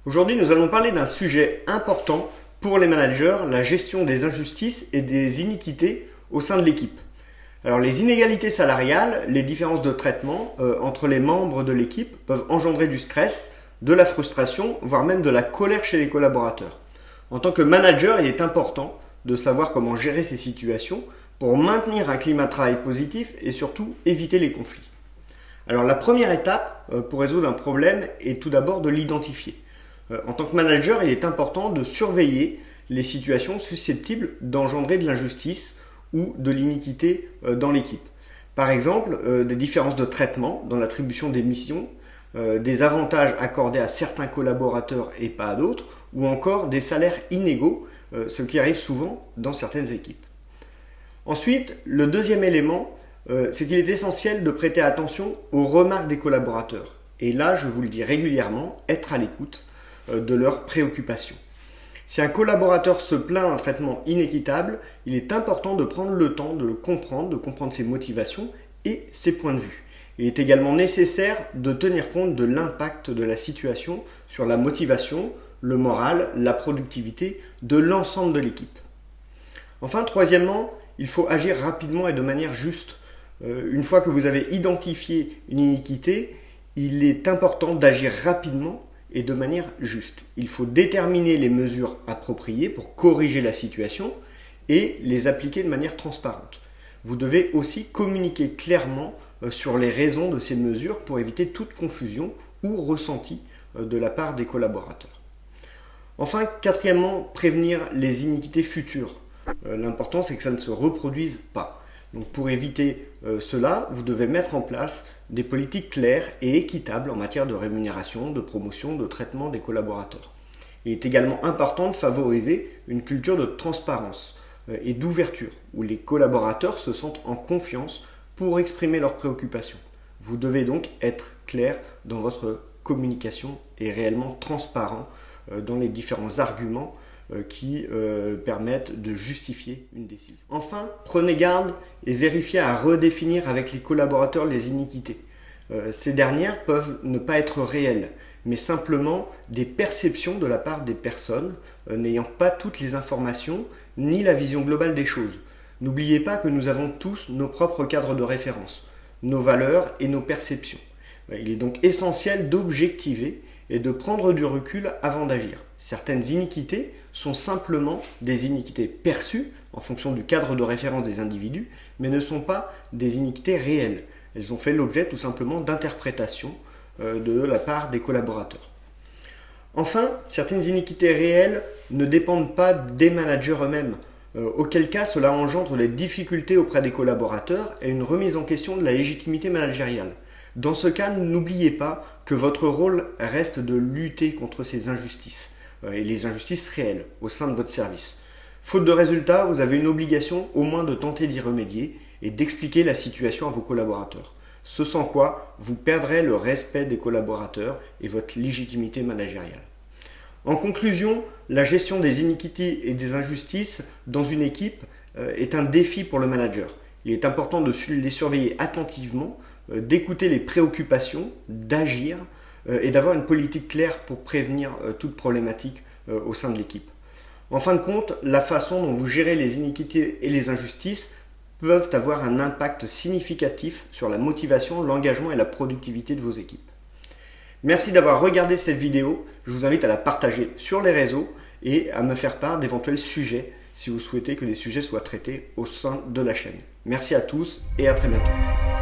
Aujourd'hui, nous allons parler d'un sujet important pour les managers, la gestion des injustices et des iniquités au sein de l'équipe. Alors les inégalités salariales, les différences de traitement entre les membres de l'équipe peuvent engendrer du stress, de la frustration, voire même de la colère chez les collaborateurs. En tant que manager, il est important de savoir comment gérer ces situations pour maintenir un climat de travail positif et surtout éviter les conflits. Alors la première étape pour résoudre un problème est tout d'abord de l'identifier. En tant que manager, il est important de surveiller les situations susceptibles d'engendrer de l'injustice ou de l'iniquité dans l'équipe. Par exemple, des différences de traitement dans l'attribution des missions, des avantages accordés à certains collaborateurs et pas à d'autres, ou encore des salaires inégaux, ce qui arrive souvent dans certaines équipes. Ensuite, le deuxième élément, c'est qu'il est essentiel de prêter attention aux remarques des collaborateurs. Et là, je vous le dis régulièrement, être à l'écoute de leurs préoccupations. Si un collaborateur se plaint d'un traitement inéquitable, il est important de prendre le temps de le comprendre, de comprendre ses motivations et ses points de vue. Il est également nécessaire de tenir compte de l'impact de la situation sur la motivation, le moral, la productivité de l'ensemble de l'équipe. Enfin, troisièmement, il faut agir rapidement et de manière juste. Une fois que vous avez identifié une iniquité, il est important d'agir rapidement et de manière juste. Il faut déterminer les mesures appropriées pour corriger la situation et les appliquer de manière transparente. Vous devez aussi communiquer clairement sur les raisons de ces mesures pour éviter toute confusion ou ressenti de la part des collaborateurs. Enfin, quatrièmement, prévenir les iniquités futures. L'important, c'est que ça ne se reproduise pas. Donc pour éviter cela, vous devez mettre en place des politiques claires et équitables en matière de rémunération, de promotion, de traitement des collaborateurs. Il est également important de favoriser une culture de transparence et d'ouverture, où les collaborateurs se sentent en confiance pour exprimer leurs préoccupations. Vous devez donc être clair dans votre communication et réellement transparent dans les différents arguments qui permettent de justifier une décision. Enfin, prenez garde et vérifiez à redéfinir avec les collaborateurs les iniquités. Ces dernières peuvent ne pas être réelles, mais simplement des perceptions de la part des personnes n'ayant pas toutes les informations ni la vision globale des choses. N'oubliez pas que nous avons tous nos propres cadres de référence, nos valeurs et nos perceptions. Il est donc essentiel d'objectiver et de prendre du recul avant d'agir. Certaines iniquités sont simplement des iniquités perçues en fonction du cadre de référence des individus, mais ne sont pas des iniquités réelles. Elles ont fait l'objet tout simplement d'interprétations de la part des collaborateurs. Enfin, certaines iniquités réelles ne dépendent pas des managers eux-mêmes, auquel cas cela engendre des difficultés auprès des collaborateurs et une remise en question de la légitimité managériale. Dans ce cas, n'oubliez pas que votre rôle reste de lutter contre ces injustices et les injustices réelles au sein de votre service. Faute de résultats, vous avez une obligation au moins de tenter d'y remédier et d'expliquer la situation à vos collaborateurs. Ce sans quoi, vous perdrez le respect des collaborateurs et votre légitimité managériale. En conclusion, la gestion des iniquités et des injustices dans une équipe est un défi pour le manager. Il est important de les surveiller attentivement, d'écouter les préoccupations, d'agir et d'avoir une politique claire pour prévenir toute problématique au sein de l'équipe. En fin de compte, la façon dont vous gérez les iniquités et les injustices peuvent avoir un impact significatif sur la motivation, l'engagement et la productivité de vos équipes. Merci d'avoir regardé cette vidéo. Je vous invite à la partager sur les réseaux et à me faire part d'éventuels sujets si vous souhaitez que les sujets soient traités au sein de la chaîne. Merci à tous et à très bientôt.